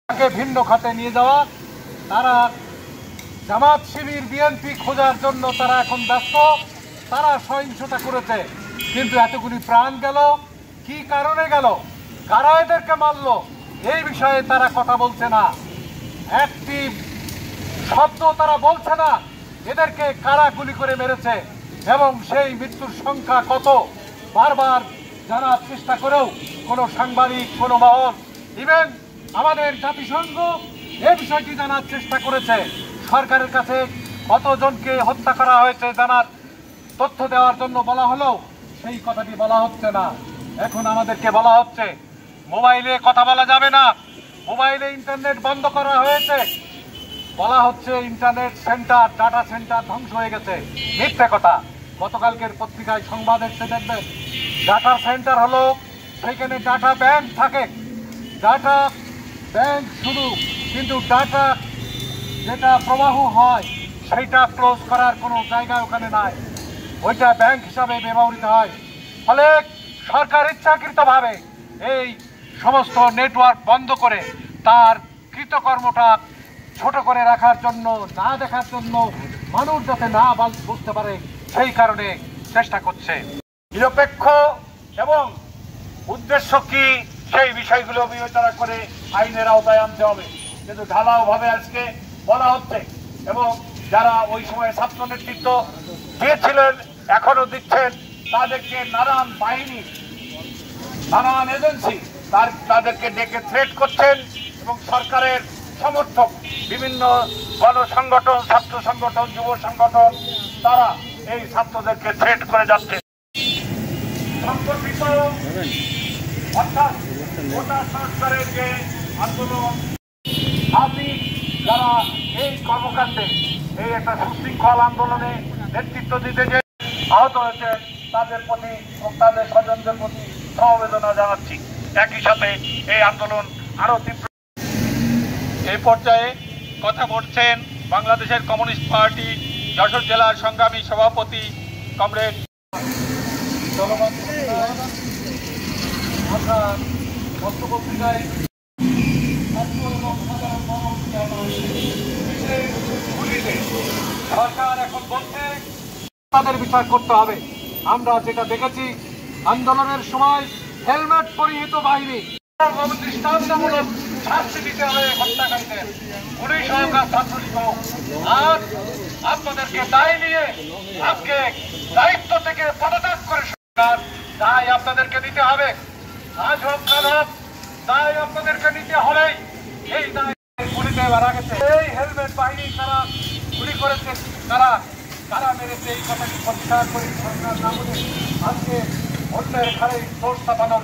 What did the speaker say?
ভিন্ন খাতে নিয়ে যাওয়া, তারা জামাত শিবির বিএনপি খোঁজার জন্য তারা এখন ব্যস্ত। তারা সহিংসতা করেছে, কিন্তু এতগুলি প্রাণ গেল, কি কারণে গেল, কারা এদেরকে মারলো, এই বিষয়ে তারা কথা বলছে না। একটি শব্দ তারা বলছে না এদেরকে কারা গুলি করে মেরেছে এবং সেই মৃত্যুর সংখ্যা কত বারবার জানার চেষ্টা করেও কোনো সাংবাদিক, কোনো মহল, ইভেন আমাদের জাতিসংঘ এই বিষয়টি জানার চেষ্টা করেছে। সরকারের কাছে কতজনকে হত্যা করা হয়েছে জানার তথ্য দেওয়ার জন্য বলা হলেও সেই কথাটি বলা হচ্ছে না। এখন আমাদেরকে বলা হচ্ছে মোবাইলে কথা বলা যাবে না, মোবাইলে ইন্টারনেট বন্ধ করা হয়েছে, বলা হচ্ছে ইন্টারনেট সেন্টার, ডাটা সেন্টার ধ্বংস হয়ে গেছে। মিথ্যে কথা। গতকালকের পত্রিকায় সংবাদ এসে দেখবেন, ডাটা সেন্টার হলো সেখানে ডাটা ব্যাংক থাকে, ডাটা ব্যাংক শুধু, কিন্তু ডাটা যেটা প্রবাহ হয় সেইটা ক্লোজ করার কোনো জায়গা ওখানে নাই, ওইটা ব্যাংক হিসাবে ব্যবহৃত হয়। ফলে সরকার ইচ্ছাকৃতভাবে এই সমস্ত নেটওয়ার্ক বন্ধ করে তার কৃতকর্মটা ছোট করে রাখার জন্য, না দেখার জন্য, মানুষ যাতে না বুঝতে পারে সেই কারণে চেষ্টা করছে। নিরপেক্ষ এবং উদ্দেশ্য কি সেই বিষয়গুলো বিবেচনা করে আইনের আওতায় আনতে হবে, কিন্তু ঢালাওভাবে আজকে বলা হচ্ছে। এবং যারা ওই সময় ছাত্র নেতৃত্ব দিয়েছিলেন, এখনো দিচ্ছেন, তাদেরকে নানান বাহিনী, নানান এজেন্সি তাদেরকে ডেকে থ্রেট করছেন এবং সরকারের সমর্থক বিভিন্ন গণসংগঠন, ছাত্র সংগঠন, যুব সংগঠন, তারা এই ছাত্রদেরকে থ্রেট করে যাচ্ছে। সংগঠিত অর্থাৎ গোটা সংস্কারের যে আন্দোলন, আপনি যারা এই কর্মকাণ্ডে, এই একটা সুশৃঙ্খল আন্দোলনে নেতৃত্ব দিতে যে আহত হয়েছে তাদের প্রতি এবং তাদের স্বজনদের প্রতি সমবেদনা জানাচ্ছি। একই সাথে এই আন্দোলন আরো তীব্র। এই পর্যায়ে কথা বলছেন বাংলাদেশের কমিউনিস্ট পার্টি যশোর জেলার সংগ্রামী সভাপতি কমরেড পত্রপত্রিকায় সরকার এখন বলছে তাদের বিচার করতে হবে। আমরা যেটা দেখেছি আন্দোলনের সময় হেলমেট পরিহিত বাহিনী দৃষ্টান্তমূলক শাস্তি দিতে হবে হত্যাকারীদের, পুলিশ হোক আর ছাত্রলীগ হোক। আর আপনাদেরকে দায় নিয়ে আজকে দায়িত্ব থেকে পদত্যাগ করে সরকার দায় আপনাদেরকে নিতে হবে। আজ হোক কাল হোক দায় আপনাদেরকে নিতে হবে। এই দায় গুলিতে মারা গেছে, এই হেলমেট বাহিনী তারা গুলি করেছে, তারা মেরেছে, এই কথাটি পরিষ্কার করে সরকার না বলে আজকে অন্যের ঘাড়ে দোষ চাপানোর